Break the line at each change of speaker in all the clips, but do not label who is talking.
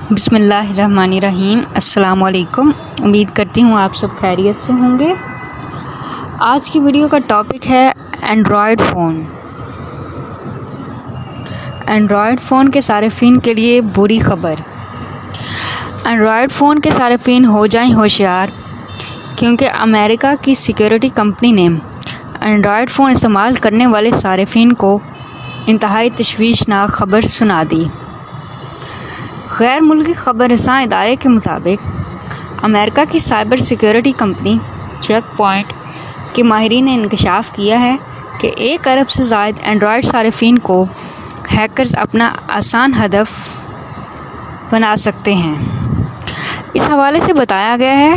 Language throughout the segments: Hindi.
बिस्मिल्लाहिर्रहमानिर्रहीम। अस्सलाम वालेकुम। उम्मीद करती हूँ आप सब खैरियत से होंगे। आज की वीडियो का टॉपिक है एंड्रॉयड फ़ोन। एंड्रॉयड फ़ोन के सारिफिन के लिए बुरी खबर। एंड्रॉयड फ़ोन के सारिफिन हो जाएं होशियार, क्योंकि अमेरिका की सिक्योरिटी कंपनी ने एंड्रॉयड फ़ोन इस्तेमाल करने वाले सारिफिन को इंतहाई तशवीशनाक खबर सुना दी। गैर मुल्की खबर रसां इदारे के मुताबिक अमेरिका की cyber security company cheque point के माहिरीन ने इंकशाफ किया है कि 1 अरब से ज़ायद एंड्रॉयड सारिफिन को हैकर्स अपना आसान हदफ बना सकते हैं। इस हवाले से बताया गया है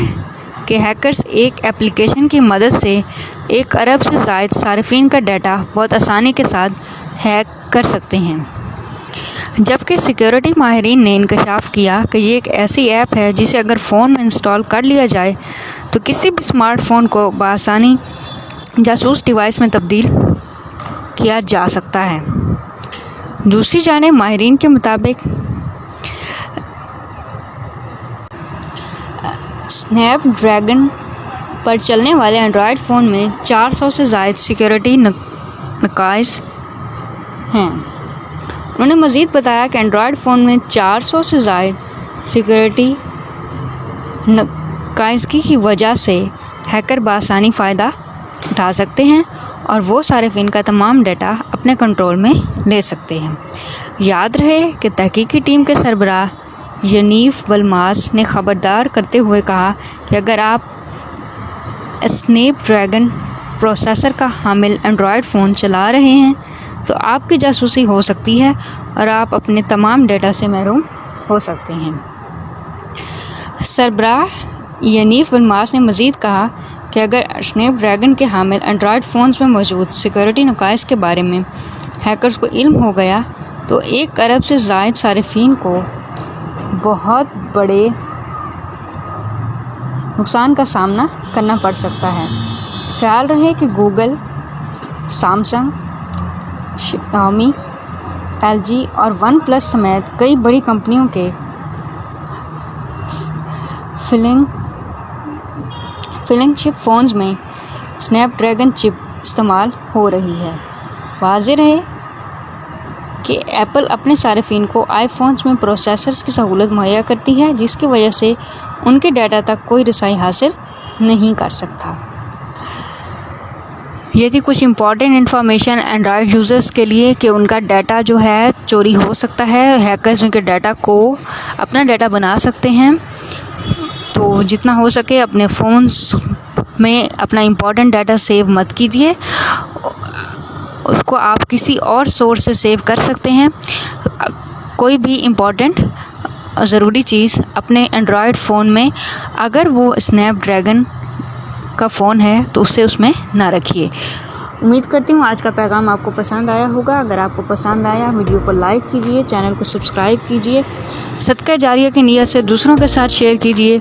कि हैकर्स एक एप्लीकेशन की मदद से 1 अरब से ज़ायद सारिफिन का डाटा बहुत आसानी के साथ हैक कर सकते हैं, जबकि सिक्योरिटी माहिरीन ने इंकशाफ किया कि ये एक ऐसी ऐप है जिसे अगर फ़ोन में इंस्टॉल कर लिया जाए तो किसी भी स्मार्टफ़ोन को बआसानी जासूस डिवाइस में तब्दील किया जा सकता है। दूसरी जानिब माहिरीन के मुताबिक स्नैपड्रैगन पर चलने वाले एंड्रॉयड फ़ोन में 400 से ज़ायद सिक्योरिटी नकाइस हैं। उन्होंने मज़ीद बताया कि एंड्रॉयड फ़ोन में 400 से ज़ायद सिक्योरिटी नकाइज़गी की वजह से हैकर बआसानी फ़ायदा उठा सकते हैं और वो सारिफिन का तमाम डाटा अपने कंट्रोल में ले सकते हैं। याद रहे कि तहकीकी टीम के सरबराह यनीव बलमास ने खबरदार करते हुए कहा कि अगर आप स्नैपड्रैगन प्रोसेसर का हामिल एंड्रॉयड फ़ोन चला रहे हैं तो आपकी जासूसी हो सकती है और आप अपने तमाम डेटा से महरूम हो सकते हैं। सरबराह यनीव बलमास ने मज़ीद कहा कि अगर स्नैपड्रैगन के हामिल एंड्रॉयड फ़ोन्स में मौजूद सिक्योरिटी नकाइस के बारे में हैकर्स को इल्म हो गया तो 1 अरब से ज़ायद सारिफिन को बहुत बड़े नुकसान का सामना करना पड़ सकता है। ख्याल रहे कि गूगल, सैमसंग, Xiaomi, LG और OnePlus समेत कई बड़ी कंपनियों के फ्लैगशिप फ़ोन्स में स्नैपड्रैगन चिप इस्तेमाल हो रही है। वाज़ेह रहे कि एप्पल अपने सारिफिन को आईफोन्स में प्रोसेसर्स की सहूलत मुहैया करती है, जिसकी वजह से उनके डाटा तक कोई रसाई हासिल नहीं कर सकता। ये थी कुछ इम्पॉर्टेंट इन्फॉर्मेशन एंड्रॉयड यूज़र्स के लिए कि उनका डाटा जो है चोरी हो सकता है। हैकर्स उनके डाटा को अपना डाटा बना सकते हैं, तो जितना हो सके अपने फ़ोन्स में अपना इम्पॉर्टेंट डाटा सेव मत कीजिए, उसको आप किसी और सोर्स से सेव कर सकते हैं। कोई भी इम्पॉर्टेंट ज़रूरी चीज़ अपने एंड्रॉयड फ़ोन में, अगर वो स्नैपड्रैगन का फ़ोन है तो उसे उसमें ना रखिए। उम्मीद करती हूँ आज का पैगाम आपको पसंद आया होगा। अगर आपको पसंद आया वीडियो को लाइक कीजिए, चैनल को सब्सक्राइब कीजिए, सदका जारिया की नीयत से दूसरों के साथ शेयर कीजिए।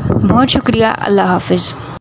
बहुत शुक्रिया। अल्लाह हाफ़िज़।